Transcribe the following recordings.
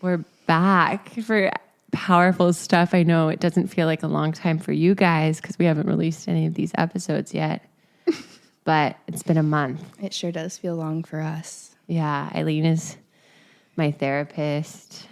We're back for powerful stuff. I know it doesn't feel like a long time for you guys because we haven't released any of these episodes yet, but it's been a month. It sure does feel long for us. Yeah, Eileen is my therapist,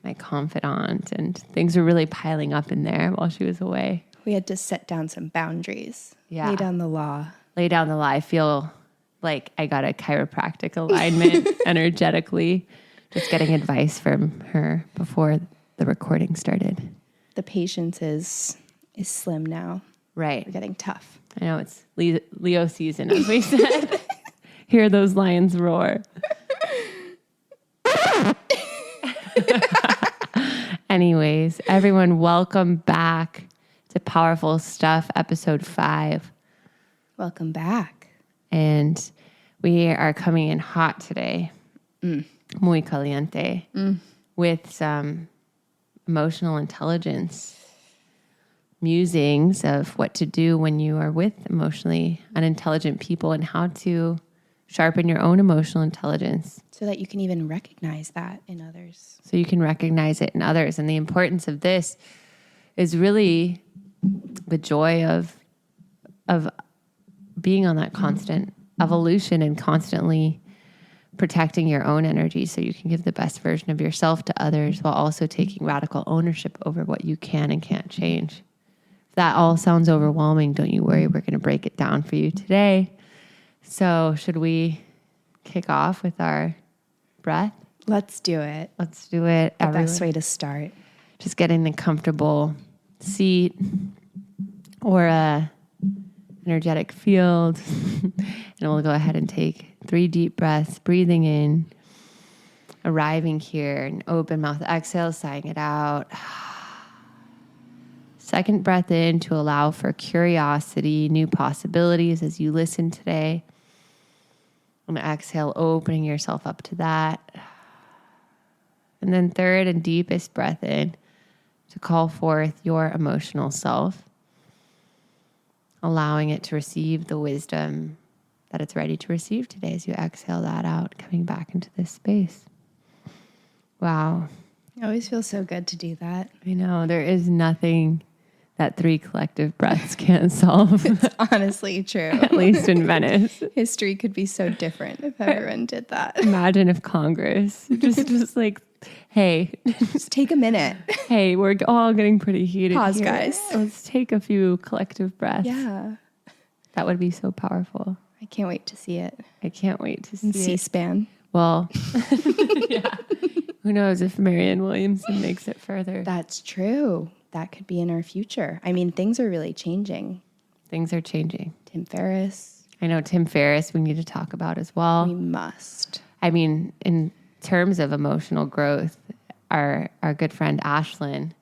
my confidant, and things were really piling up in there while she was away. We had to set down some boundaries. Yeah. Lay down the law. Lay down the law. I feel like I got a chiropractic alignment energetically. Just getting advice from her before the recording started. The patience is slim now. Right. We're getting tough. I know it's Leo season, as we said. Hear those lions roar. Anyways, everyone, welcome back to Powerful Stuff, episode 5. Welcome back. And we are coming in hot today. Muy caliente. With some emotional intelligence musings of what to do when you are with emotionally unintelligent people and how to sharpen your own emotional intelligence. So that you can even recognize that in others. So you can recognize it in others. And the importance of this is really the joy of being on that constant evolution and constantly protecting your own energy so you can give the best version of yourself to others while also taking radical ownership over what you can and can't change. If that all sounds overwhelming, don't you worry. We're going to break it down for you today. So should we kick off with our breath? Let's do it. Let's do it. The best way to start. Just getting the comfortable seat or a energetic field. And we'll go ahead and take 3 deep breaths, breathing in, arriving here, an open mouth exhale, sighing it out. Second breath in to allow for curiosity, new possibilities as you listen today. And exhale, opening yourself up to that. And then third and deepest breath in to call forth your emotional self, allowing it to receive the wisdom that it's ready to receive today as you exhale that out, coming back into this space. Wow. It always feels so good to do that. I know, there is nothing that 3 collective breaths can't solve. It's honestly true. At least in Venice. History could be so different if everyone did that. Imagine if Congress just like, hey. Just take a minute. Hey, we're all getting pretty heated. Pause, here. guys. Let's take a few collective breaths. Yeah. That would be so powerful. I can't wait to see it. I can't wait to see In it. C-SPAN. Well, yeah. Who knows if Marianne Williamson makes it further. That's true. That could be in our future. I mean, things are really changing. Things are changing. Tim Ferriss. I know Tim Ferriss we need to talk about as well. We must. I mean, in terms of emotional growth, our good friend Ashlyn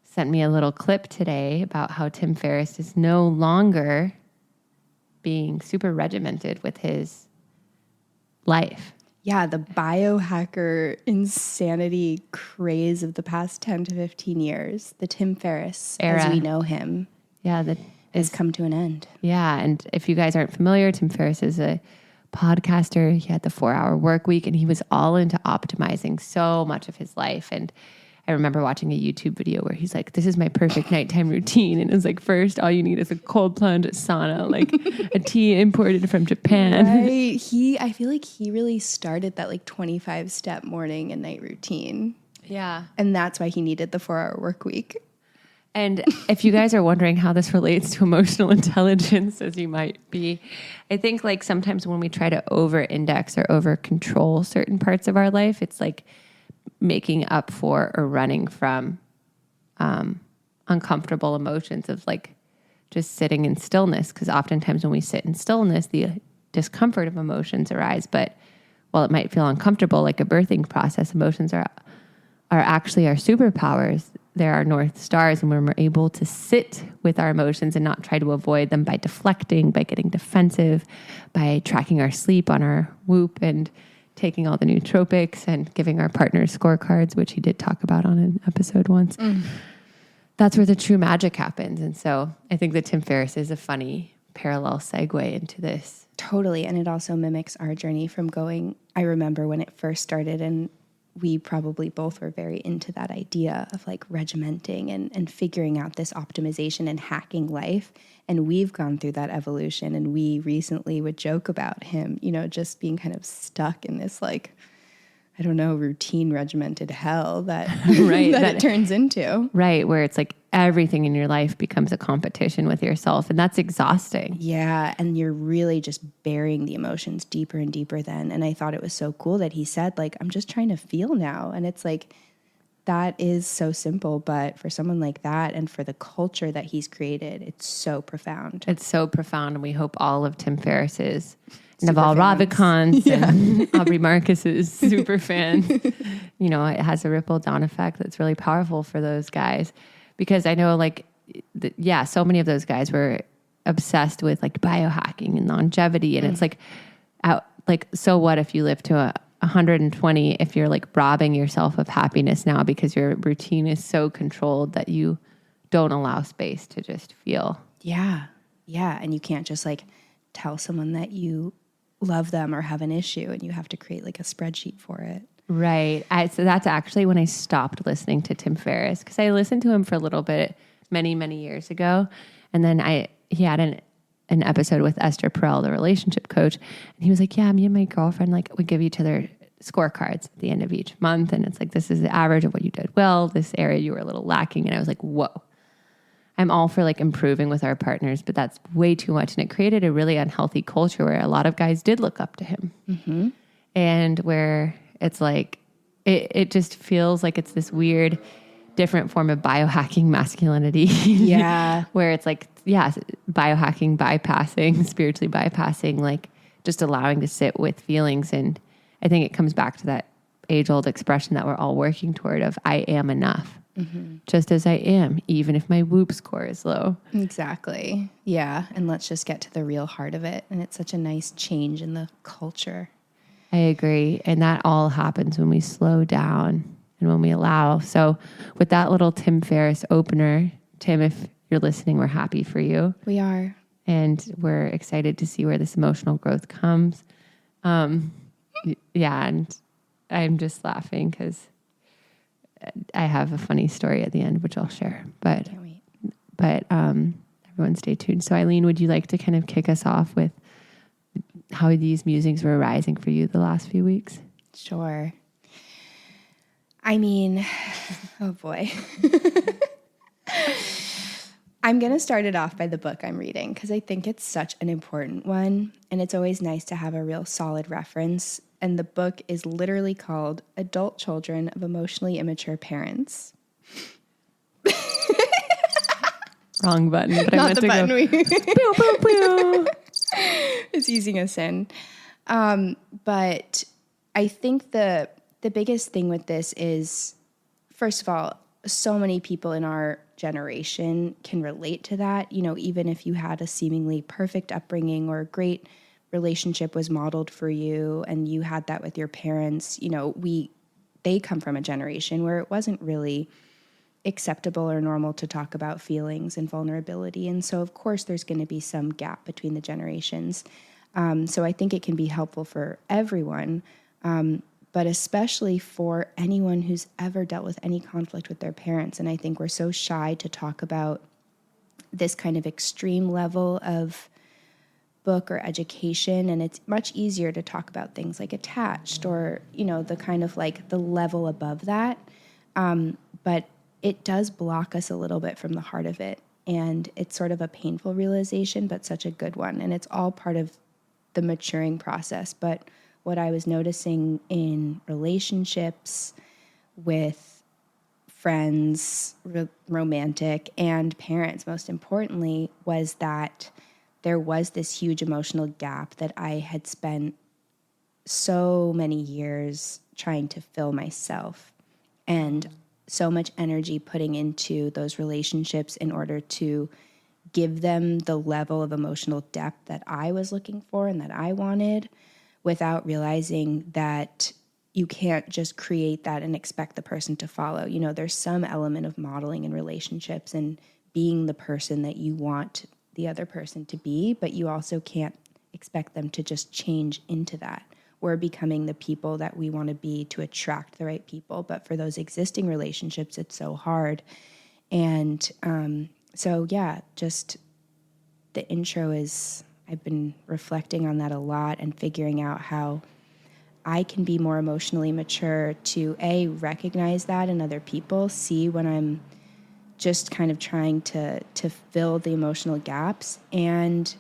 sent me a little clip today about how Tim Ferriss is no longer being super regimented with his life. Yeah, the biohacker insanity craze of the past 10 to 15 years, the Tim Ferriss, Era. as we know him, Yeah, has come to an end. Yeah, and if you guys aren't familiar, Tim Ferriss is a podcaster. He had the 4-hour work week, and he was all into optimizing so much of his life. And I remember watching a YouTube video where he's like, this is my perfect nighttime routine. And it's like, first, all you need is a cold plunge, a sauna, like a tea imported from Japan. Right. I feel like he really started that like 25-step morning and night routine. Yeah. And that's why he needed the 4-hour work week. And if you guys are wondering how this relates to emotional intelligence, as you might be, I think like sometimes when we try to over-index or over-control certain parts of our life, it's like making up for or running from uncomfortable emotions of like just sitting in stillness. Because oftentimes when we sit in stillness, the discomfort of emotions arise. But while it might feel uncomfortable, like a birthing process, emotions are actually our superpowers. They're our North Stars. And when we're able to sit with our emotions and not try to avoid them by deflecting, by getting defensive, by tracking our sleep on our Whoop and taking all the nootropics and giving our partners scorecards, which he did talk about on an episode once. That's where the true magic happens. And so I think that Tim Ferriss is a funny parallel segue into this. Totally. And it also mimics our journey from going, I remember when it first started and we probably both were very into that idea of like regimenting and figuring out this optimization and hacking life. And we've gone through that evolution. And we recently would joke about him, just being kind of stuck in this like, I don't know, routine regimented hell that, that it turns into. Right. Where it's like everything in your life becomes a competition with yourself. And that's exhausting. Yeah. And you're really just burying the emotions deeper and deeper then. And I thought it was so cool that he said, like, I'm just trying to feel now. And it's like, that is so simple. But for someone like that and for the culture that he's created, it's so profound. It's so profound. And we hope all of Tim Ferriss's Naval Ravikant's and Aubrey Marcus's super fans. It has a ripple down effect that's really powerful for those guys. Because I know so many of those guys were obsessed with like biohacking and longevity. And it's so what if you live to 120 if you're like robbing yourself of happiness now because your routine is so controlled that you don't allow space to just feel. Yeah. Yeah. And you can't just like tell someone that you love them or have an issue and you have to create like a spreadsheet for it. Right. So that's actually when I stopped listening to Tim Ferriss, because I listened to him for a little bit many, many years ago. And then he had an episode with Esther Perel, the relationship coach. And he was like, yeah, me and my girlfriend, like we give each other scorecards at the end of each month. And it's like, this is the average of what you did well, this area you were a little lacking. And I was like, whoa. I'm all for like improving with our partners, but that's way too much. And it created a really unhealthy culture where a lot of guys did look up to him. Mm-hmm. And where it's like, it just feels like it's this weird, different form of biohacking masculinity. Yeah. Where it's like, biohacking, bypassing, spiritually bypassing, like just allowing to sit with feelings. And I think it comes back to that age-old expression that we're all working toward of I am enough. Mm-hmm. Just as I am, even if my Whoop score is low. Exactly. Yeah. And let's just get to the real heart of it. And it's such a nice change in the culture. I agree. And that all happens when we slow down and when we allow. So with that little Tim Ferriss opener, Tim, if you're listening, we're happy for you. We are. And we're excited to see where this emotional growth comes. And I'm just laughing because I have a funny story at the end, which I'll share. But can't wait. But everyone stay tuned. So Eileen, would you like to kind of kick us off with how these musings were arising for you the last few weeks? Sure. I mean, oh boy. I'm going to start it off by the book I'm reading because I think it's such an important one. And it's always nice to have a real solid reference. And the book is literally called Adult Children of Emotionally Immature Parents. Wrong button. But Not I meant the to button go. we Pew, pew, pew. It's using us in. But I think the biggest thing with this is, first of all, so many people in our generation can relate to that. You know, even if you had a seemingly perfect upbringing or a great relationship was modeled for you and you had that with your parents, you know, they come from a generation where it wasn't really acceptable or normal to talk about feelings and vulnerability. And so, of course, there's going to be some gap between the generations. So I think it can be helpful for everyone, but especially for anyone who's ever dealt with any conflict with their parents. And I think we're so shy to talk about this kind of extreme level of book or education, and it's much easier to talk about things like attached or, you know, the kind of like the level above that. But it does block us a little bit from the heart of it. And it's sort of a painful realization, but such a good one. And it's all part of the maturing process. But what I was noticing in relationships with friends, romantic, and parents, most importantly, was that there was this huge emotional gap that I had spent so many years trying to fill myself, and so much energy putting into those relationships in order to give them the level of emotional depth that I was looking for and that I wanted, without realizing that you can't just create that and expect the person to follow. You know, there's some element of modeling in relationships and being the person that you want the other person to be, but you also can't expect them to just change into that we're becoming the people that we want to be to attract the right people. But for those existing relationships, it's so hard. And so, yeah, just the intro is, I've been reflecting on that a lot and figuring out how I can be more emotionally mature to A, recognize that in other people, see when I'm just kind of trying to fill the emotional gaps, and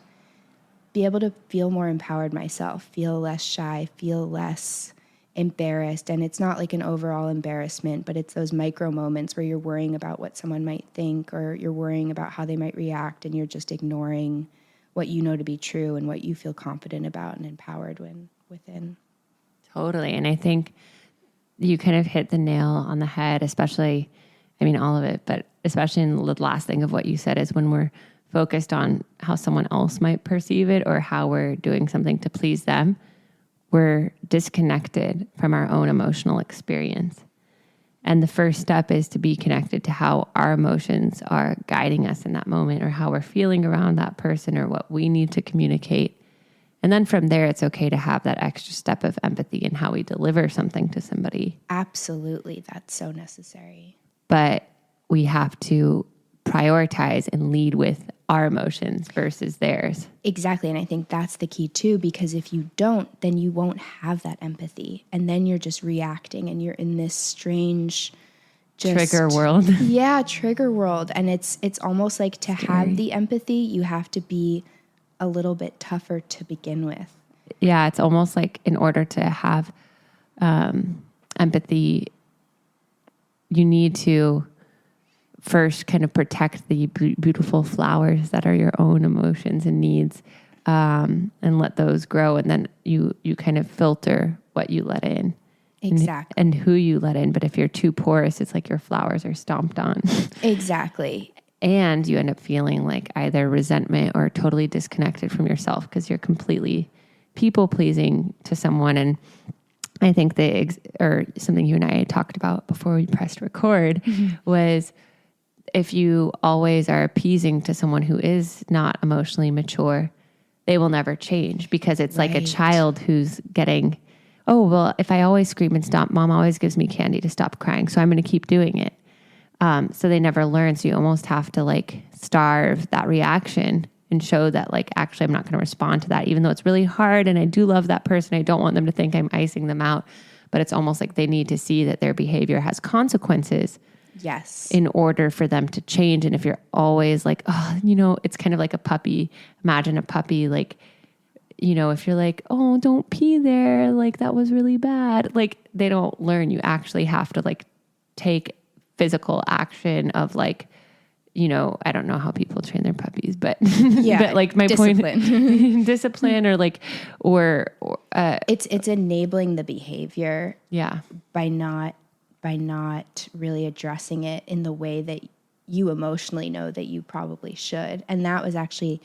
be able to feel more empowered myself, feel less shy, feel less embarrassed. And it's not like an overall embarrassment, but it's those micro moments where you're worrying about what someone might think, or you're worrying about how they might react, and you're just ignoring what you know to be true and what you feel confident about and empowered within. Totally. And I think you kind of hit the nail on the head, especially, I mean, all of it, but especially in the last thing of what you said is when we're focused on how someone else might perceive it or how we're doing something to please them, we're disconnected from our own emotional experience. And the first step is to be connected to how our emotions are guiding us in that moment, or how we're feeling around that person, or what we need to communicate. And then from there, it's okay to have that extra step of empathy in how we deliver something to somebody. Absolutely. That's so necessary. But we have to prioritize and lead with our emotions versus theirs. Exactly. And I think that's the key too, because if you don't, then you won't have that empathy. And then you're just reacting, and you're in this strange trigger world. Yeah, trigger world. And it's almost like to have the empathy, you have to be a little bit tougher to begin with. Yeah, it's almost like in order to have empathy, you need to first kind of protect the beautiful flowers that are your own emotions and needs, and let those grow. And then you kind of filter what you let in. Exactly. And who you let in. But if you're too porous, it's like your flowers are stomped on. Exactly. And you end up feeling like either resentment or totally disconnected from yourself because you're completely people pleasing to someone. And I think or something you and I had talked about before we pressed record was if you always are appeasing to someone who is not emotionally mature, they will never change, because it's like a child who's getting, oh, well, if I always scream and stop, mom always gives me candy to stop crying, so I'm going to keep doing it. So they never learn. So you almost have to like starve that reaction and show that like, actually, I'm not going to respond to that, even though it's really hard. And I do love that person. I don't want them to think I'm icing them out, but it's almost like they need to see that their behavior has consequences. Yes. In order for them to change. And if you're always like, oh, it's kind of like a puppy. Imagine a puppy, like, if you're like, oh, don't pee there, like that was really bad. Like they don't learn. You actually have to like take physical action of like, I don't know how people train their puppies, but yeah, but like my discipline. point, discipline, or like, or it's enabling the behavior. Yeah. By not really addressing it in the way that you emotionally know that you probably should. And that was actually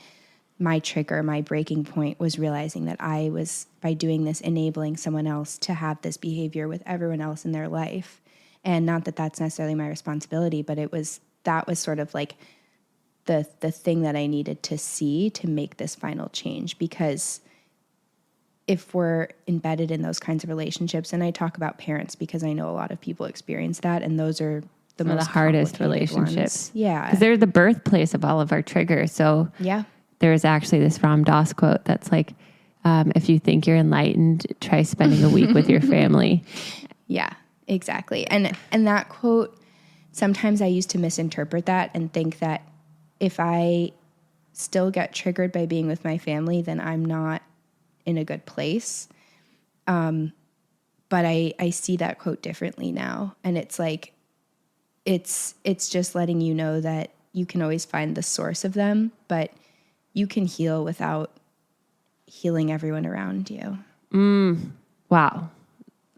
my trigger, my breaking point, was realizing that I was, by doing this, enabling someone else to have this behavior with everyone else in their life. And not that that's necessarily my responsibility, but that was sort of like the thing that I needed to see to make this final change. Because if we're embedded in those kinds of relationships, and I talk about parents because I know a lot of people experience that, and those are the most hardest relationships. Ones. Yeah. Because they're the birthplace of all of our triggers. So yeah. There's actually this Ram Dass quote that's like, if you think you're enlightened, try spending a week with your family. Yeah, exactly. And that quote, sometimes I used to misinterpret that and think that if I still get triggered by being with my family, then I'm not in a good place. But I see that quote differently now. And it's like, it's just letting you know that you can always find the source of them, but you can heal without healing everyone around you. Wow.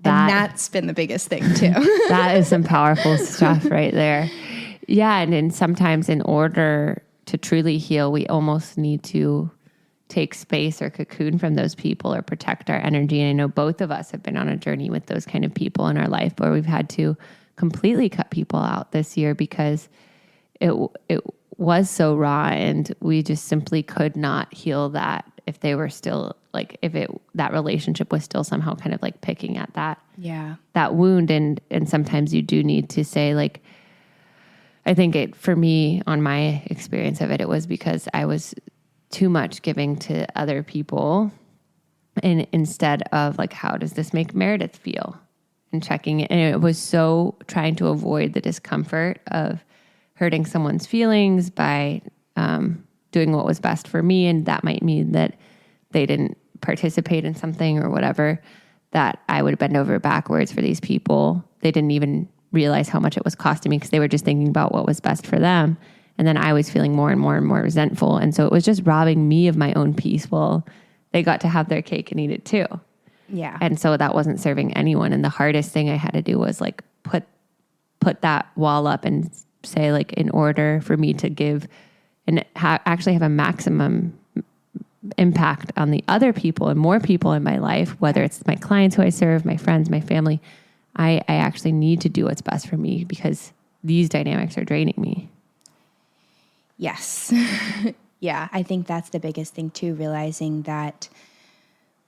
And that's been the biggest thing too. That is some powerful stuff right there. Yeah. And sometimes in order to truly heal, we almost need to take space or cocoon from those people or protect our energy. And I know both of us have been on a journey with those kind of people in our life where we've had to completely cut people out this year because it was so raw and we just simply could not heal that if they were still like, that relationship was still somehow kind of like picking at that wound. And sometimes you do need to say like, I think for me, on my experience of it, it was because I was too much giving to other people, and instead of like, how does this make Meredith feel, and checking it. And it was so trying to avoid the discomfort of hurting someone's feelings by doing what was best for me. And that might mean that they didn't participate in something or whatever, that I would bend over backwards for these people. They didn't even realize how much it was costing me because they were just thinking about what was best for them. And then I was feeling more and more and more resentful. And so it was just robbing me of my own peace. Well, they got to have their cake and eat it too. Yeah. And so that wasn't serving anyone. And the hardest thing I had to do was like put that wall up and say, like, in order for me to give and actually have a maximum impact on the other people and more people in my life, whether it's my clients who I serve, my friends, my family, I actually need to do what's best for me because these dynamics are draining me. Yes. Yeah, I think that's the biggest thing too, realizing that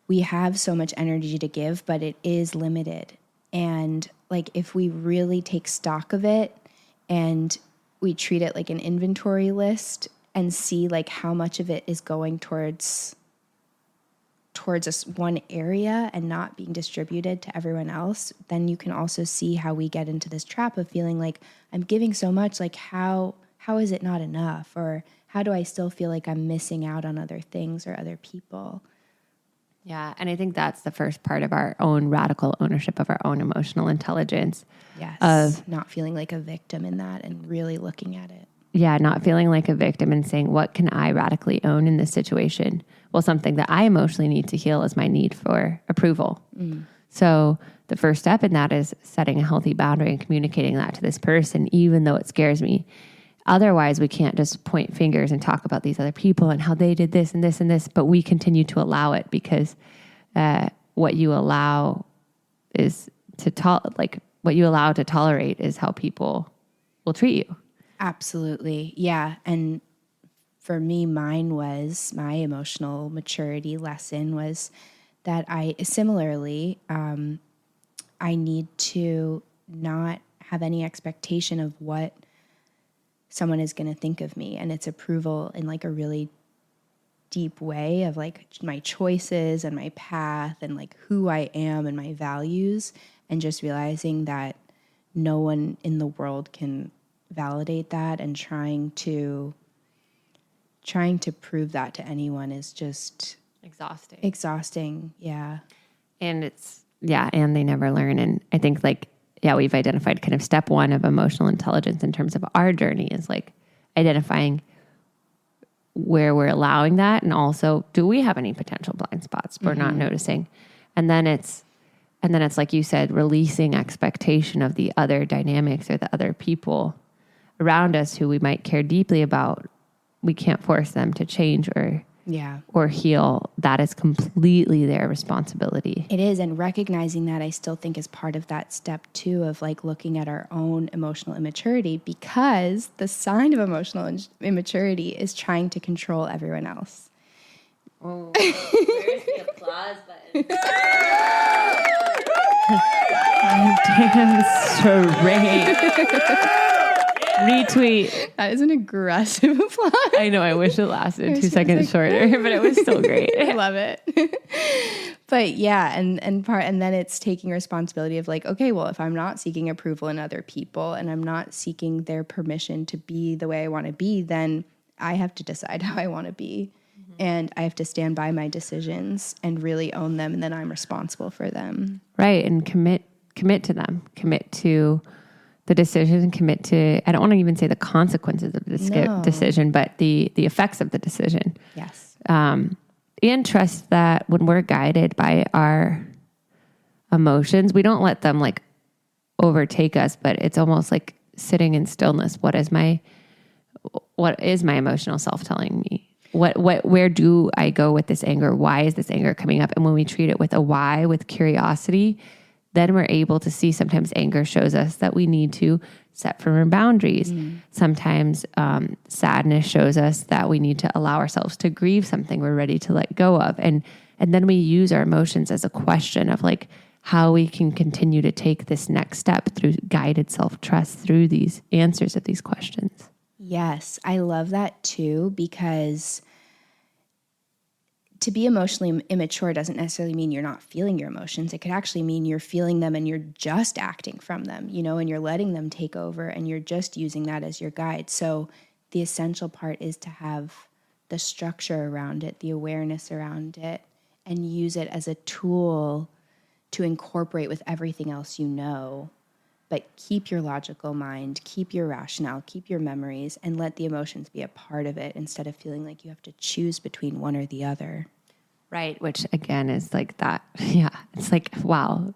we have so much energy to give, but it is limited. And like, if we really take stock of it and we treat it like an inventory list and see like how much of it is going towards us one area and not being distributed to everyone else, then you can also see how we get into this trap of feeling like I'm giving so much, like how is it not enough? Or how do I still feel like I'm missing out on other things or other people? Yeah. And I think that's the first part of our own radical ownership of our own emotional intelligence. Yes. Of not feeling like a victim in that and really looking at it. Yeah. Not feeling like a victim and saying, what can I radically own in this situation? Well, something that I emotionally need to heal is my need for approval. So the first step in that is setting a healthy boundary and communicating that to this person, even though it scares me. Otherwise, we can't just point fingers and talk about these other people and how they did this and this and this, but we continue to allow it because what you allow to tolerate is how people will treat you. Absolutely. Yeah. And for me, my emotional maturity lesson was that I need to not have any expectation of what someone is going to think of me and its approval in like a really deep way of like my choices and my path and like who I am and my values, and just realizing that no one in the world can validate that, and trying to prove that to anyone is just exhausting. Yeah. And and they never learn. And I think we've identified kind of step one of emotional intelligence in terms of our journey is like identifying where we're allowing that. And also, do we have any potential blind spots we're not noticing? And then it's like you said, releasing expectation of the other dynamics or the other people around us who we might care deeply about. We can't force them to change or heal. That is completely their responsibility. It is. And recognizing that, I still think, is part of that step too of like looking at our own emotional immaturity, because the sign of emotional immaturity is trying to control everyone else. Oh, where's the applause button? Damn straight. Retweet. That is an aggressive applause. I know. I wish it lasted 2 seconds shorter, but it was still great. I love it. But yeah, and then it's taking responsibility of like, okay, well, if I'm not seeking approval in other people and I'm not seeking their permission to be the way I want to be, then I have to decide how I want to be. And I have to stand by my decisions and really own them, and then I'm responsible for them. Right, and commit to them. Commit to the decision, commit to, I don't want to even say the consequences of the decision, but the effects of the decision. Yes. And trust that when we're guided by our emotions, we don't let them like overtake us, but it's almost like sitting in stillness. What is my emotional self telling me? Where do I go with this anger? Why is this anger coming up? And when we treat it with a why, with curiosity, then we're able to see sometimes anger shows us that we need to set firmer boundaries. Sometimes sadness shows us that we need to allow ourselves to grieve something we're ready to let go of. And then we use our emotions as a question of like how we can continue to take this next step through guided self-trust through these answers of these questions. Yes, I love that too, because to be emotionally immature doesn't necessarily mean you're not feeling your emotions. It could actually mean you're feeling them and you're just acting from them, and you're letting them take over and you're just using that as your guide. So the essential part is to have the structure around it, the awareness around it, and use it as a tool to incorporate with everything else but keep your logical mind, keep your rationale, keep your memories, and let the emotions be a part of it instead of feeling like you have to choose between one or the other. Right. Which again is like that. Yeah. It's like, wow.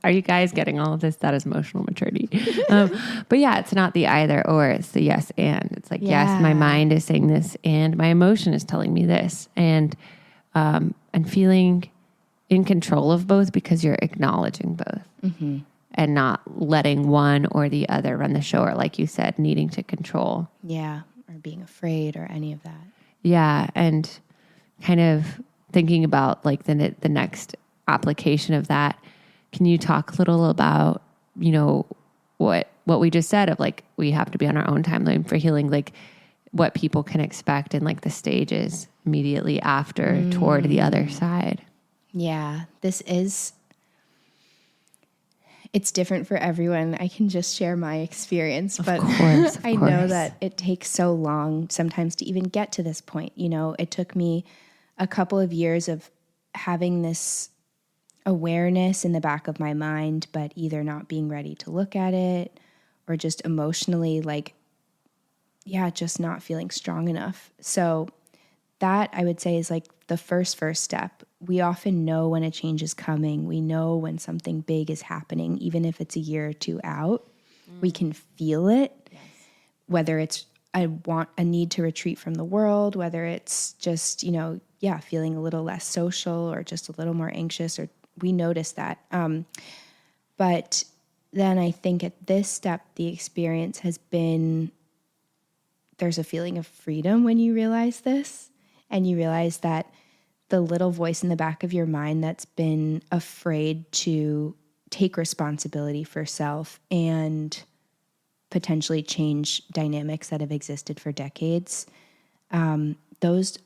Are you guys getting all of this? That is emotional maturity. But yeah, it's not the either or, it's the yes and. It's like, yes, my mind is saying this and my emotion is telling me this. And feeling in control of both because you're acknowledging both. And not letting one or the other run the show, or like you said, needing to control. Yeah, or being afraid or any of that. Yeah, and kind of thinking about like the next application of that. Can you talk a little about, what we just said of like we have to be on our own timeline for healing, like what people can expect and like the stages immediately after toward the other side? Yeah, it's different for everyone. I can just share my experience, but of course. I know that it takes so long sometimes to even get to this point. It took me a couple of years of having this awareness in the back of my mind, but either not being ready to look at it or just emotionally just not feeling strong enough. So that I would say is like the first step. We often know when a change is coming. We know when something big is happening, even if it's a year or two out. We can feel it, whether it's a need to retreat from the world, whether it's just, feeling a little less social or just a little more anxious, or we notice that. But then I think at this step, the experience has been, there's a feeling of freedom when you realize this. And you realize that the little voice in the back of your mind that's been afraid to take responsibility for self and potentially change dynamics that have existed for decades, those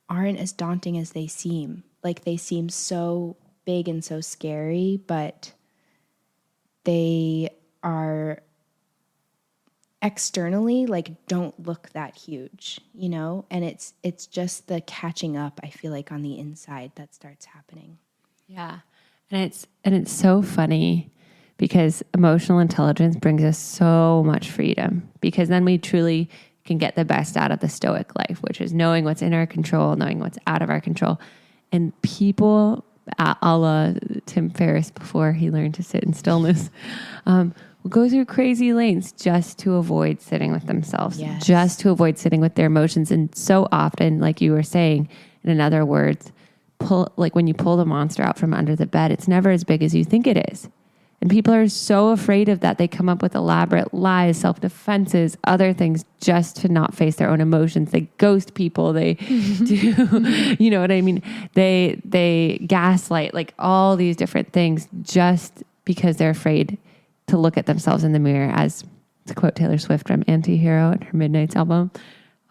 aren't as daunting as they seem. Like they seem so big and so scary, but they are externally don't look that huge, and it's just the catching up, I feel like, on the inside that starts happening. Yeah. And it's so funny because emotional intelligence brings us so much freedom, because then we truly can get the best out of the stoic life, which is knowing what's in our control, knowing what's out of our control. And people, a la Tim Ferriss before he learned to sit in stillness, will go through crazy lengths just to avoid sitting with themselves, just to avoid sitting with their emotions. And so often, like you were saying, in other words, when you pull the monster out from under the bed, it's never as big as you think it is. And people are so afraid of that. They come up with elaborate lies, self-defenses, other things just to not face their own emotions. They ghost people. They do, you know what I mean? They gaslight, like all these different things just because they're afraid to look at themselves in the mirror. As to quote Taylor Swift from Anti-Hero in her Midnights album,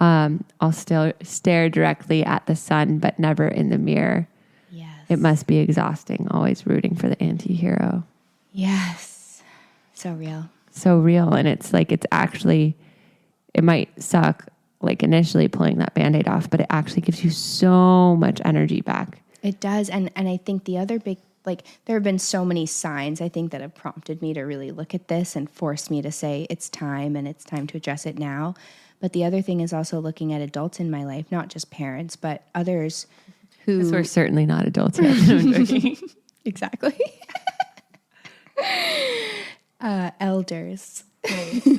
I'll still stare directly at the sun, but never in the mirror. Yes. It must be exhausting, always rooting for the anti-hero. Yes. So real. So real. And it's like, it might suck like initially pulling that Band-Aid off, but it actually gives you so much energy back. It does. And I think the other big, there have been so many signs, I think, that have prompted me to really look at this and forced me to say it's time, and it's time to address it now. But the other thing is also looking at adults in my life, not just parents, but others who... Because we're certainly not adults yet. No, I'm joking. Exactly. Elders.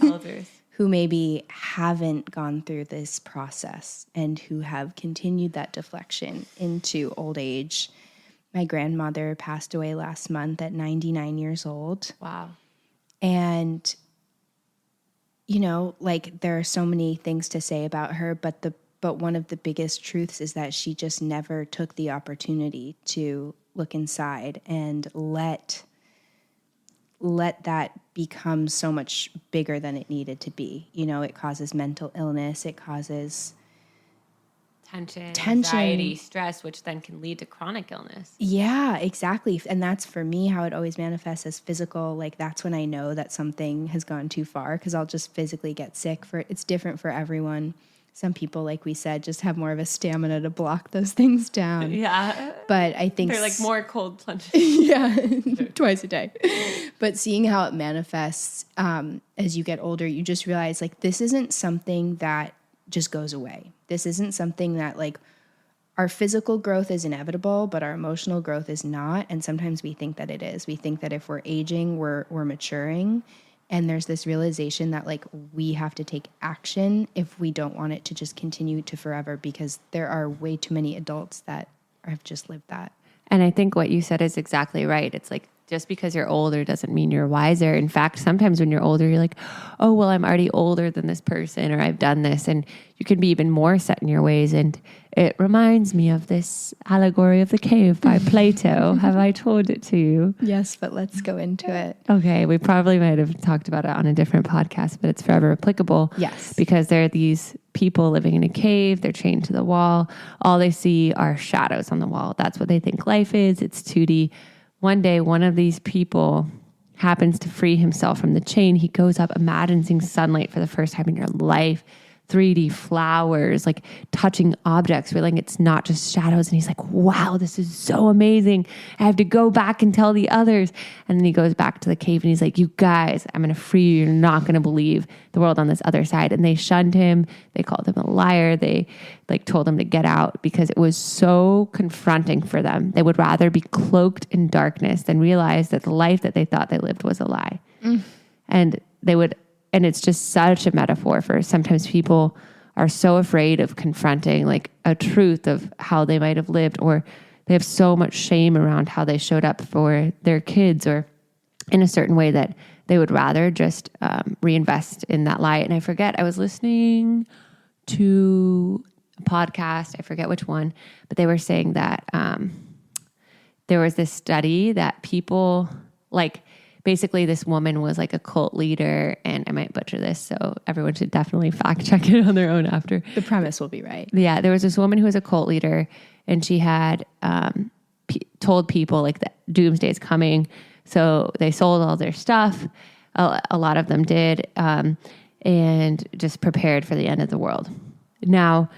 Elders. Who maybe haven't gone through this process and who have continued that deflection into old age. My grandmother passed away last month at 99 years old. Wow. And you know, like there are so many things to say about her, but one of the biggest truths is that she just never took the opportunity to look inside and let that become so much bigger than it needed to be. You know, it causes mental illness, it causes tension, anxiety, stress, which then can lead to chronic illness. Yeah, exactly. And that's for me how it always manifests as physical. Like that's when I know that something has gone too far, because I'll just physically get sick. It's different for everyone. Some people, like we said, just have more of a stamina to block those things down. Yeah. But I think they're like more cold plunges. Yeah, twice a day. But seeing how it manifests as you get older, you just realize like this isn't something that just goes away. This isn't something that like our physical growth is inevitable, but our emotional growth is not. And sometimes we think that it is. We think that if we're aging, we're maturing. And there's this realization that like we have to take action if we don't want it to just continue to forever, because there are way too many adults that have just lived that. And I think what you said is exactly right. It's like, just because you're older doesn't mean you're wiser. In fact, sometimes when you're older, you're like, oh, well, I'm already older than this person, or I've done this. And you can be even more set in your ways. And it reminds me of this allegory of the cave by Plato. Have I told it to you? Yes, but let's go into it. Okay, we probably might have talked about it on a different podcast, but it's forever applicable. Yes. Because there are these people living in a cave. They're chained to the wall. All they see are shadows on the wall. That's what they think life is. It's 2D. One day, one of these people happens to free himself from the chain. He goes up, imagining sunlight for the first time in your life, 3D flowers, like touching objects, feeling it's not just shadows. And he's like, wow, this is so amazing. I have to go back and tell the others. And then he goes back to the cave and he's like, you guys, I'm going to free you. You're not going to believe the world on this other side. And they shunned him. They called him a liar. They like told him to get out because it was so confronting for them. They would rather be cloaked in darkness than realize that the life that they thought they lived was a lie. And it's just such a metaphor for sometimes people are so afraid of confronting like a truth of how they might have lived, or they have so much shame around how they showed up for their kids or in a certain way that they would rather just reinvest in that lie. And I was listening to a podcast, I forget which one, but they were saying that there was this study that people like, basically, this woman was like a cult leader, and I might butcher this, so everyone should definitely fact check it on their own after. The premise will be right. Yeah, there was this woman who was a cult leader, and she had told people like that doomsday is coming, so they sold all their stuff. A lot of them did, and just prepared for the end of the world. Now,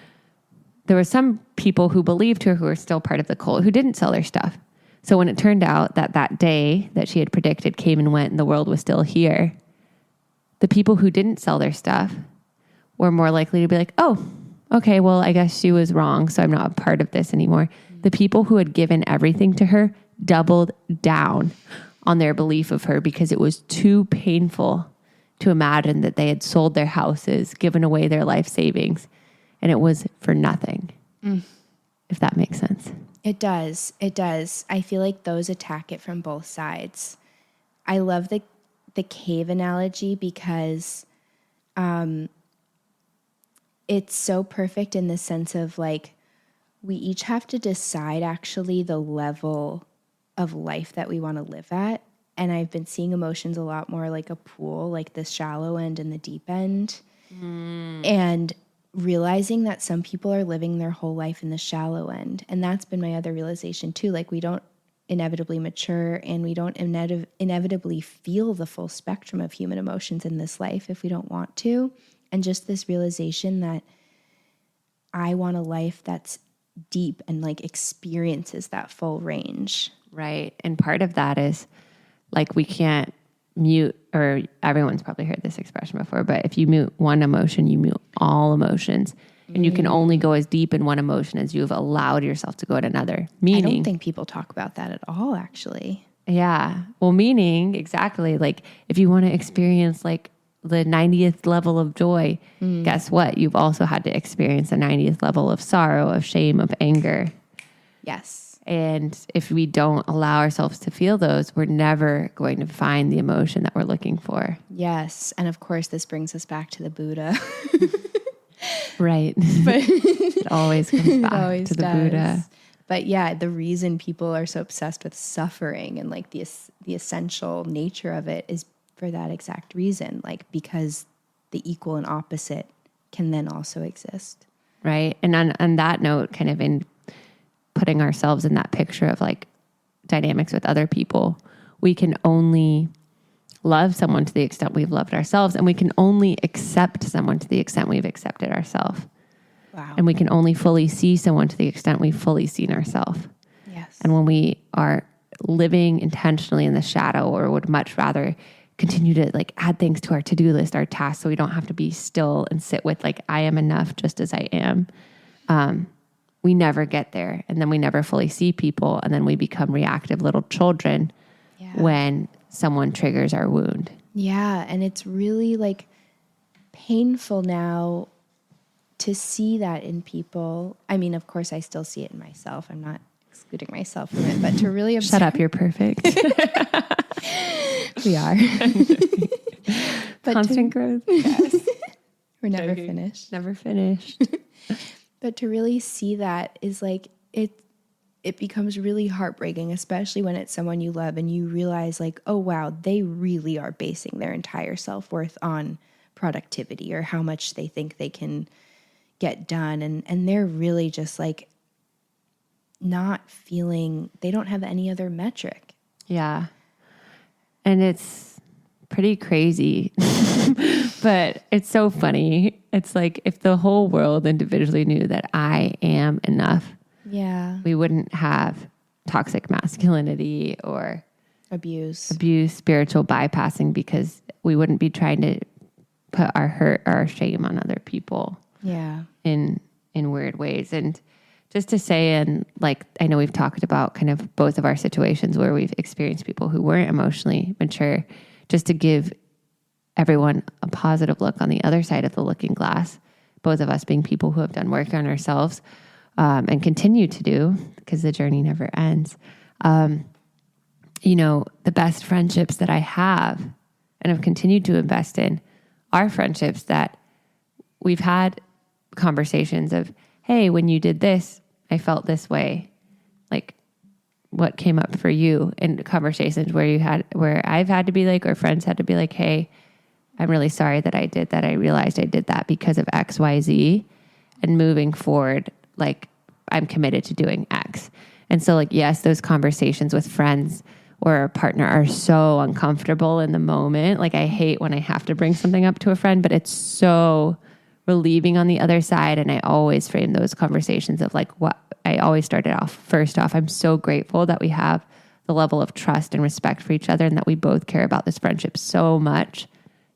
there were some people who believed her who were still part of the cult who didn't sell their stuff. So when it turned out that day that she had predicted came and went and the world was still here, the people who didn't sell their stuff were more likely to be like, oh, okay, well, I guess she was wrong, so I'm not a part of this anymore. The people who had given everything to her doubled down on their belief of her because it was too painful to imagine that they had sold their houses, given away their life savings, and it was for nothing, if that makes sense. It does. It does. I feel like those attack it from both sides. I love the cave analogy because it's so perfect in the sense of like we each have to decide actually the level of life that we want to live at. And I've been seeing emotions a lot more like a pool, like the shallow end and the deep end. And realizing that some people are living their whole life in the shallow end. And that's been my other realization too. Like we don't inevitably mature and we don't inevitably feel the full spectrum of human emotions in this life if we don't want to. And just this realization that I want a life that's deep and like experiences that full range. Right. And part of that is like we can't mute, or everyone's probably heard this expression before, but if you mute one emotion, you mute all emotions. And you can only go as deep in one emotion as you've allowed yourself to go in another. Meaning, I don't think people talk about that at all, actually. Yeah. Well, meaning exactly like if you want to experience like the 90th level of joy, guess what? You've also had to experience the 90th level of sorrow, of shame, of anger. Yes. And if we don't allow ourselves to feel those, we're never going to find the emotion that we're looking for. Yes. And of course, this brings us back to the Buddha. Right. But it always comes back to the Buddha. But yeah, the reason people are so obsessed with suffering and like the essential nature of it is for that exact reason, like because the equal and opposite can then also exist. Right. And on that note, kind of in putting ourselves in that picture of like dynamics with other people, we can only love someone to the extent we've loved ourselves, and we can only accept someone to the extent we've accepted ourselves. Wow. And we can only fully see someone to the extent we've fully seen ourselves. Yes. And when we are living intentionally in the shadow, or would much rather continue to like add things to our to-do list, our tasks, so we don't have to be still and sit with like, I am enough just as I am. We never get there. And then we never fully see people. And then we become reactive little children when someone triggers our wound. Yeah. And it's really like painful now to see that in people. I mean, of course, I still see it in myself. I'm not excluding myself from it, but to really observe. Shut up, you're perfect. We are. But constant growth. Yes. We're never finished. Never finished. But to really see that is like, it becomes really heartbreaking, especially when it's someone you love and you realize like, oh, wow, they really are basing their entire self-worth on productivity or how much they think they can get done. And they're really just like not feeling, they don't have any other metric. Yeah. And it's pretty crazy, but it's so funny. It's like if the whole world individually knew that I am enough, we wouldn't have toxic masculinity or abuse, spiritual bypassing, because we wouldn't be trying to put our hurt or our shame on other people in weird ways. And just to say, and like, I know we've talked about kind of both of our situations where we've experienced people who weren't emotionally mature, just to give everyone a positive look on the other side of the looking glass, both of us being people who have done work on ourselves and continue to do, because the journey never ends. You know, the best friendships that I have and have continued to invest in are friendships that we've had conversations of, hey, when you did this, I felt this way. Like, what came up for you? And conversations where I've had to be like, or friends had to be like, hey, I'm really sorry that I did that. I realized I did that because of X, Y, Z. And moving forward, like, I'm committed to doing X. And so, like, yes, those conversations with friends or a partner are so uncomfortable in the moment. Like, I hate when I have to bring something up to a friend, but it's so relieving on the other side. And I always frame those conversations of like, what I always started off, first off, I'm so grateful that we have the level of trust and respect for each other and that we both care about this friendship so much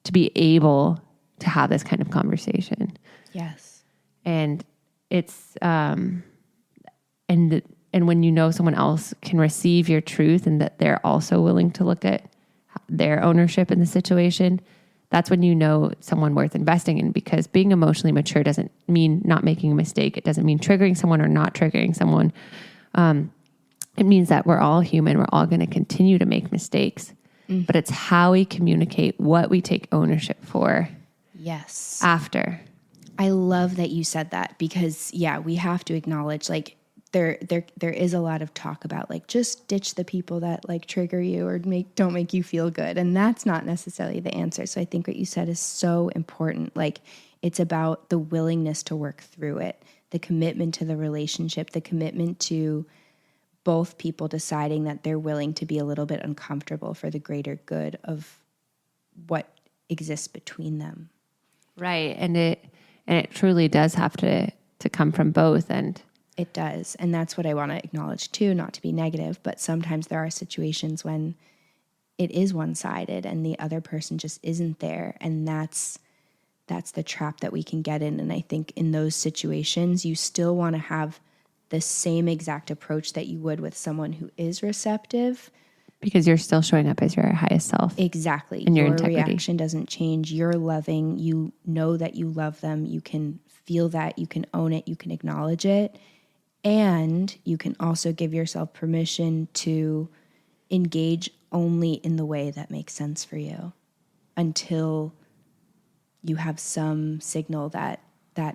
to be able to have this kind of conversation. Yes. And it's, and when you know someone else can receive your truth and that they're also willing to look at their ownership in the situation, that's when you know someone worth investing in, because being emotionally mature doesn't mean not making a mistake. It doesn't mean triggering someone or not triggering someone. It means that we're all human. We're all going to continue to make mistakes, but it's how we communicate what we take ownership for. Yes. After. I love that you said that, because we have to acknowledge like there is a lot of talk about like just ditch the people that like trigger you or don't make you feel good, and that's not necessarily the answer. So I think what you said is so important. Like, it's about the willingness to work through it, the commitment to the relationship, the commitment to both people deciding that they're willing to be a little bit uncomfortable for the greater good of what exists between them. Right. And it truly does have to come from both. And it does. And that's what I want to acknowledge too, not to be negative, but sometimes there are situations when it is one-sided and the other person just isn't there. And that's the trap that we can get in. And I think in those situations, you still want to have the same exact approach that you would with someone who is receptive. Because you're still showing up as your highest self. Exactly. And your integrity. integrity. Reaction doesn't change. You're loving. You know that you love them. You can feel that. You can own it. You can acknowledge it. And you can also give yourself permission to engage only in the way that makes sense for you until you have some signal that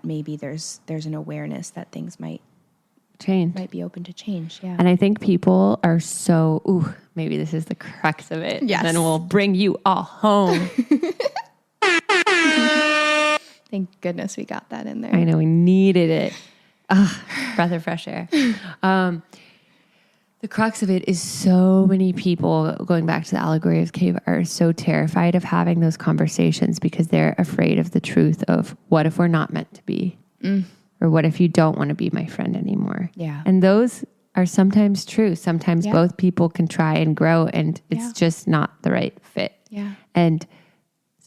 maybe there's an awareness that things might be open to change. Yeah. And I think people are so, maybe this is the crux of it. Yes. And then we'll bring you all home. Thank goodness we got that in there. I know, we needed it. Breath of fresh air. The crux of it is so many people, going back to the allegory of cave, are so terrified of having those conversations because they're afraid of the truth of what if we're not meant to be? Or what if you don't want to be my friend anymore? Yeah. And those are sometimes true. Sometimes both people can try and grow and it's just not the right fit. Yeah. And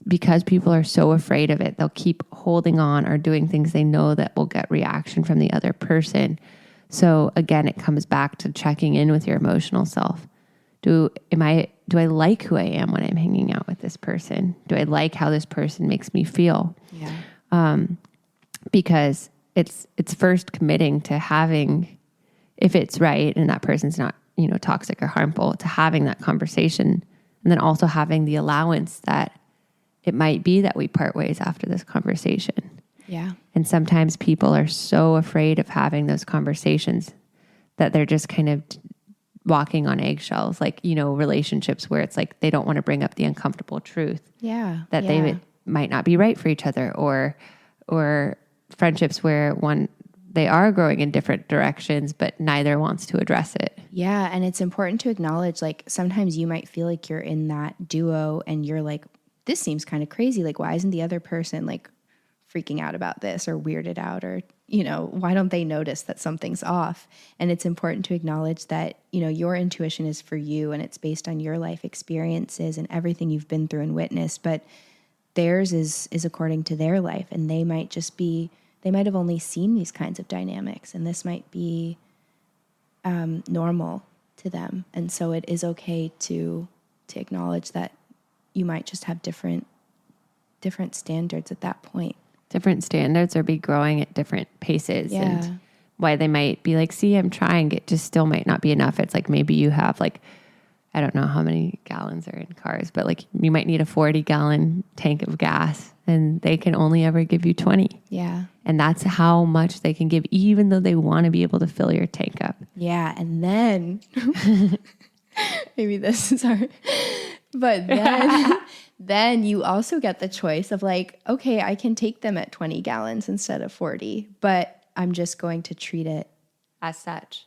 because people are so afraid of it, they'll keep holding on or doing things they know that will get reaction from the other person. So again, it comes back to checking in with your emotional self. Do I like who I am when I'm hanging out with this person? Do I like how this person makes me feel? Yeah. Because it's first committing to having, if it's right and that person's not, toxic or harmful, to having that conversation, and then also having the allowance that it might be that we part ways after this conversation. Yeah. And sometimes people are so afraid of having those conversations that they're just kind of walking on eggshells, like, relationships where it's like they don't want to bring up the uncomfortable truth. Yeah. That they might not be right for each other, or friendships where they are growing in different directions, but neither wants to address it. Yeah. And it's important to acknowledge, like, sometimes you might feel like you're in that duo and you're like, this seems kind of crazy. Like, why isn't the other person like freaking out about this or weirded out, or, why don't they notice that something's off? And it's important to acknowledge that, your intuition is for you and it's based on your life experiences and everything you've been through and witnessed, but theirs is according to their life. And they might have only seen these kinds of dynamics, and this might be normal to them. And so it is okay to acknowledge that you might just have different standards at that point. Different standards, or be growing at different paces. Yeah. And why they might be like, see, I'm trying, it just still might not be enough. It's like, maybe you have like, I don't know how many gallons are in cars, but like you might need a 40-gallon tank of gas and they can only ever give you 20. Yeah. And that's how much they can give, even though they want to be able to fill your tank up. Yeah. And then maybe this is hard, but then you also get the choice of like, okay, I can take them at 20 gallons instead of 40, but I'm just going to treat it as such.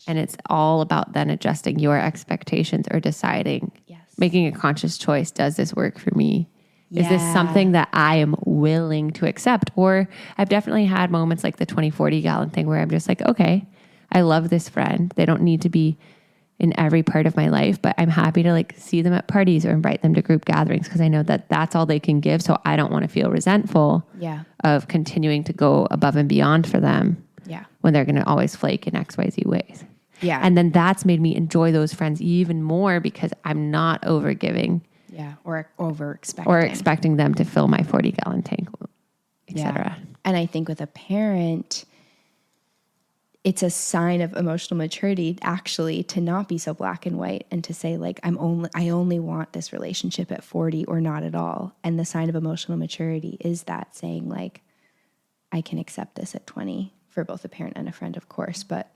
And it's all about then adjusting your expectations or deciding, making a conscious choice. Does this work for me? Yeah. Is this something that I am willing to accept? Or I've definitely had moments like the 20-40 gallon thing where I'm just like, okay, I love this friend. They don't need to be in every part of my life, but I'm happy to like see them at parties or invite them to group gatherings because I know that that's all they can give. So I don't want to feel resentful of continuing to go above and beyond for them. Yeah. When they're going to always flake in XYZ ways. Yeah. And then that's made me enjoy those friends even more because I'm not overgiving. Yeah. Or over-expecting. Or expecting them to fill my 40-gallon tank, etc. And I think with a parent, it's a sign of emotional maturity actually to not be so black and white and to say like, I only want this relationship at 40 or not at all. And the sign of emotional maturity is that saying like, I can accept this at 20 for both a parent and a friend, of course. But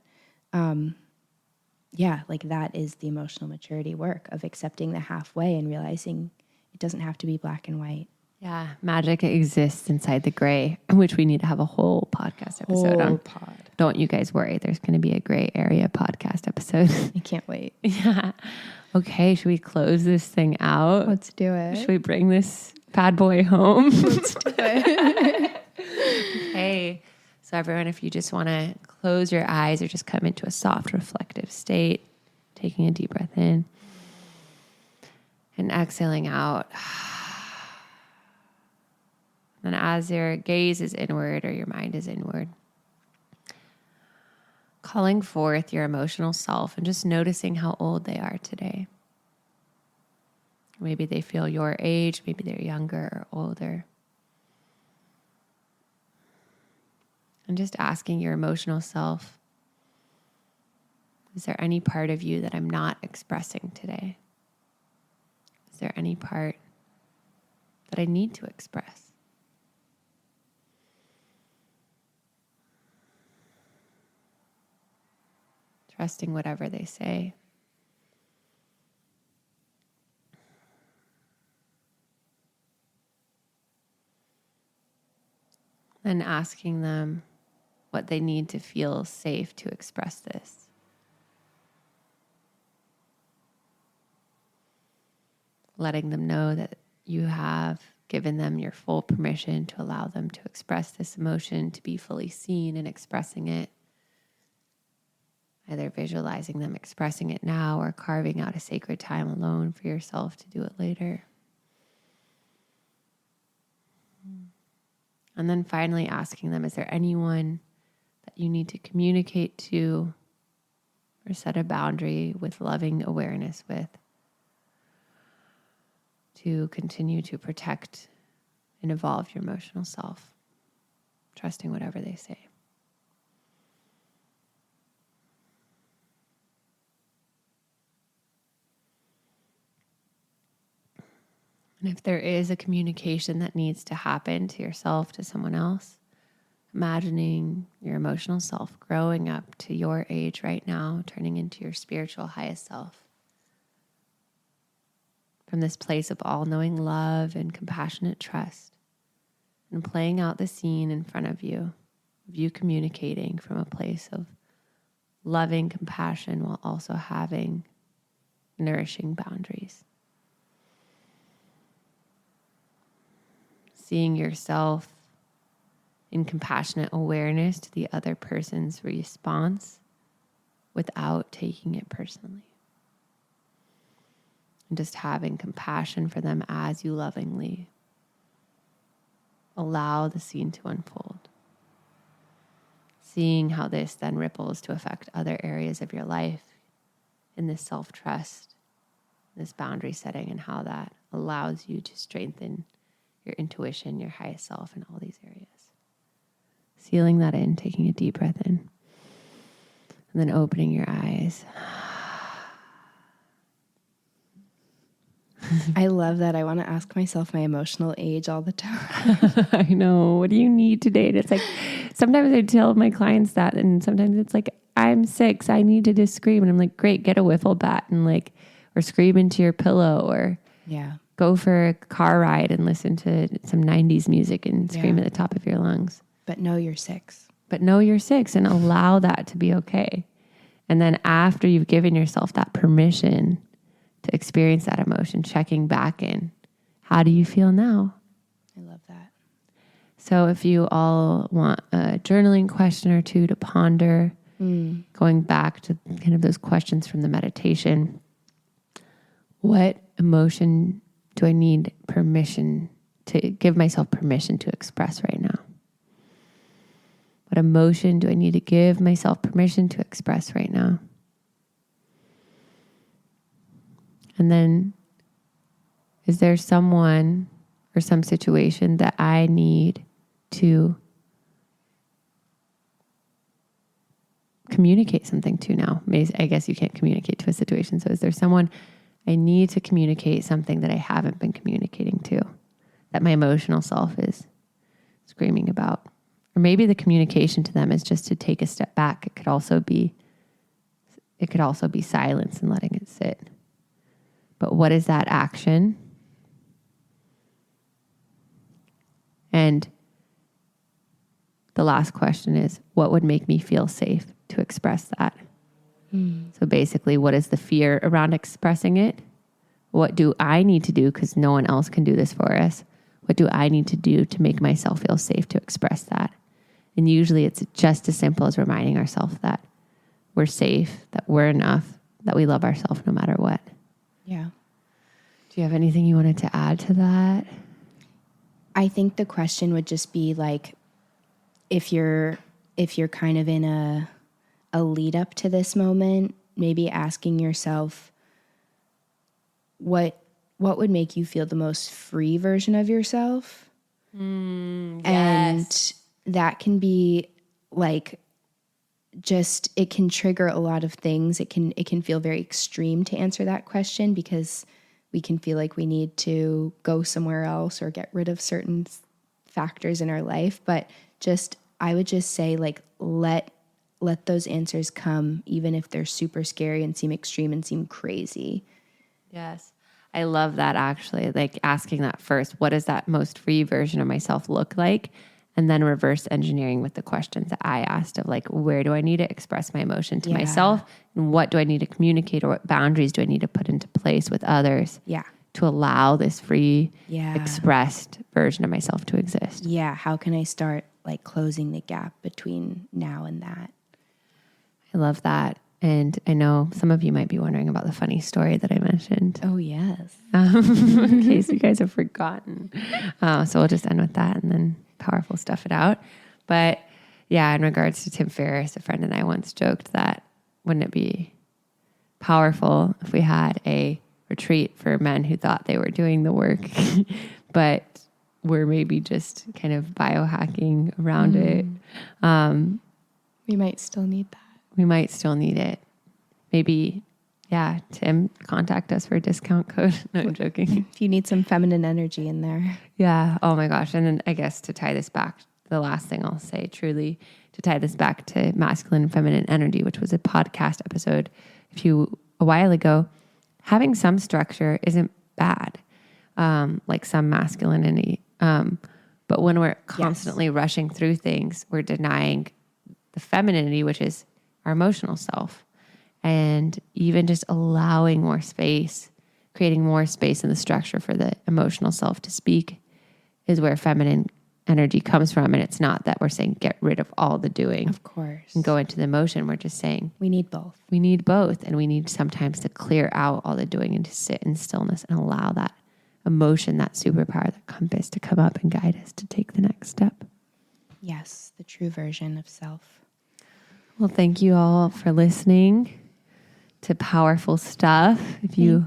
like that is the emotional maturity work of accepting the halfway and realizing it doesn't have to be black and white. Yeah, magic exists inside the gray, which we need to have a whole podcast episode on. Don't you guys worry. There's going to be a gray area podcast episode. I can't wait. Yeah. Okay, should we close this thing out? Let's do it. Should we bring this bad boy home? Let's do it. Okay. So everyone, if you just want to close your eyes or just come into a soft, reflective state, taking a deep breath in and exhaling out. And as your gaze is inward or your mind is inward, calling forth your emotional self and just noticing how old they are today. Maybe they feel your age, maybe they're younger or older. And just asking your emotional self Is there any part of you that I'm not expressing today? Is there any part that I need to express? Trusting whatever they say. And asking them what they need to feel safe to express this. Letting them know that you have given them your full permission to allow them to express this emotion, to be fully seen and expressing it. Either visualizing them expressing it now or carving out a sacred time alone for yourself to do it later. And then finally asking them, is there anyone that you need to communicate to or set a boundary with loving awareness with to continue to protect and evolve your emotional self, trusting whatever they say. And if there is a communication that needs to happen to yourself, to someone else, imagining your emotional self growing up to your age right now, turning into your spiritual highest self. From this place of all-knowing love and compassionate trust, and playing out the scene in front of you communicating from a place of loving compassion while also having nourishing boundaries. Seeing yourself in compassionate awareness to the other person's response without taking it personally. And just having compassion for them as you lovingly allow the scene to unfold. Seeing how this then ripples to affect other areas of your life in this self-trust, this boundary setting, and how that allows you to strengthen your intuition, your highest self in all these areas. Sealing that in, taking a deep breath in, and then opening your eyes. I love that. I want to ask myself my emotional age all the time. I know. What do you need today? And it's like, sometimes I tell my clients that, and sometimes it's like, I'm 6, I need to just scream. And I'm like, great, get a wiffle bat and like, or scream into your pillow, or go for a car ride and listen to some 90s music and scream at the top of your lungs. But know you're 6. But know you're 6 and allow that to be okay. And then after you've given yourself that permission to experience that emotion, checking back in, how do you feel now? I love that. So if you all want a journaling question or two to ponder, going back to kind of those questions from the meditation, what emotion do I need permission to give myself permission to express right now? What emotion do I need to give myself permission to express right now? And then, is there someone or some situation that I need to communicate something to now? I guess you can't communicate to a situation. So is there someone I need to communicate something that I haven't been communicating to, that my emotional self is screaming about? Or maybe the communication to them is just to take a step back. It could also be silence and letting it sit. But what is that action? And the last question is, what would make me feel safe to express that? So basically, what is the fear around expressing it? What do I need to do? Because no one else can do this for us. What do I need to do to make myself feel safe to express that? And usually it's just as simple as reminding ourselves that we're safe, that we're enough, that we love ourselves no matter what. Yeah. Do you have anything you wanted to add to that? I think the question would just be like, if you're kind of in a lead up to this moment, maybe asking yourself, what would make you feel the most free version of yourself? Yes. And that can be like just, it can trigger a lot of things. It can feel very extreme to answer that question because we can feel like we need to go somewhere else or get rid of certain factors in our life. But I would just say, like, let those answers come, even if they're super scary and seem extreme and seem crazy. Yes. I love that, actually, like asking that first, what does that most free version of myself look like? And then reverse engineering with the questions that I asked of, like, where do I need to express my emotion to myself? And what do I need to communicate, or what boundaries do I need to put into place with others to allow this free expressed version of myself to exist? Yeah. How can I start, like, closing the gap between now and that? I love that. And I know some of you might be wondering about the funny story that I mentioned. Oh, yes. In case you guys have forgotten. So we'll just end with that and then powerful stuff it out. But yeah, in regards to Tim Ferriss, a friend and I once joked that wouldn't it be powerful if we had a retreat for men who thought they were doing the work, but were maybe just kind of biohacking around it. We might still need that. We might still need it. Maybe, yeah, Tim, contact us for a discount code. No, I'm joking. If you need some feminine energy in there. Yeah. Oh my gosh. And then I guess to tie this back, the last thing I'll say, truly, to tie this back to masculine and feminine energy, which was a podcast episode a while ago, having some structure isn't bad, like some masculinity. But when we're constantly rushing through things, we're denying the femininity, which is our emotional self. And even just allowing more space, creating more space in the structure for the emotional self to speak is where feminine energy comes from. And it's not that we're saying get rid of all the doing. Of course. And go into the emotion. We're just saying we need both. We need both. And we need sometimes to clear out all the doing and to sit in stillness and allow that emotion, that superpower, that compass to come up and guide us to take the next step. Yes, the true version of self. Well, thank you all for listening to Powerful Stuff. If you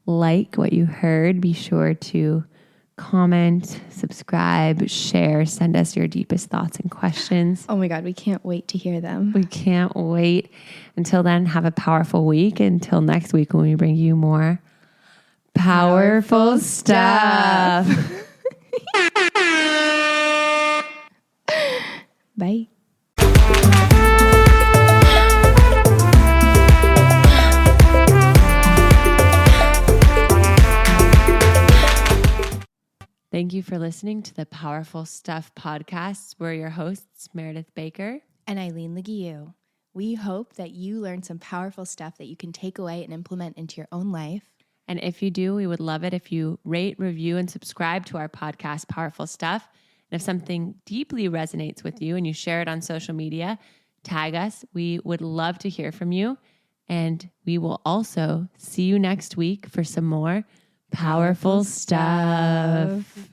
like what you heard, be sure to comment, subscribe, share, send us your deepest thoughts and questions. Oh my God, we can't wait to hear them. We can't wait. Until then, have a powerful week. Until next week when we bring you more powerful stuff. Bye. Thank you for listening to the Powerful Stuff podcast. We're your hosts, Meredith Baker and Eileen Leguiu. We hope that you learned some powerful stuff that you can take away and implement into your own life. And if you do, we would love it if you rate, review, and subscribe to our podcast, Powerful Stuff. And if something deeply resonates with you and you share it on social media, tag us. We would love to hear from you. And we will also see you next week for some more powerful stuff.